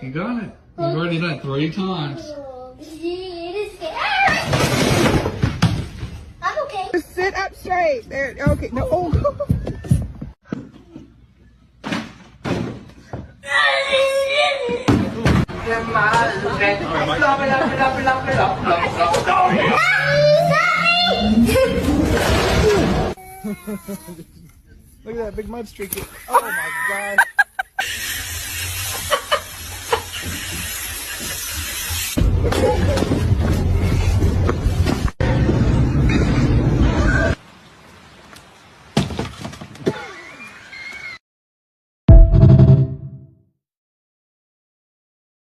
You got it. You've already done it 3 times. It is scary. I'm okay. Just sit up straight. There. Okay. No. Oh. Look at that big mud streak. Oh my god.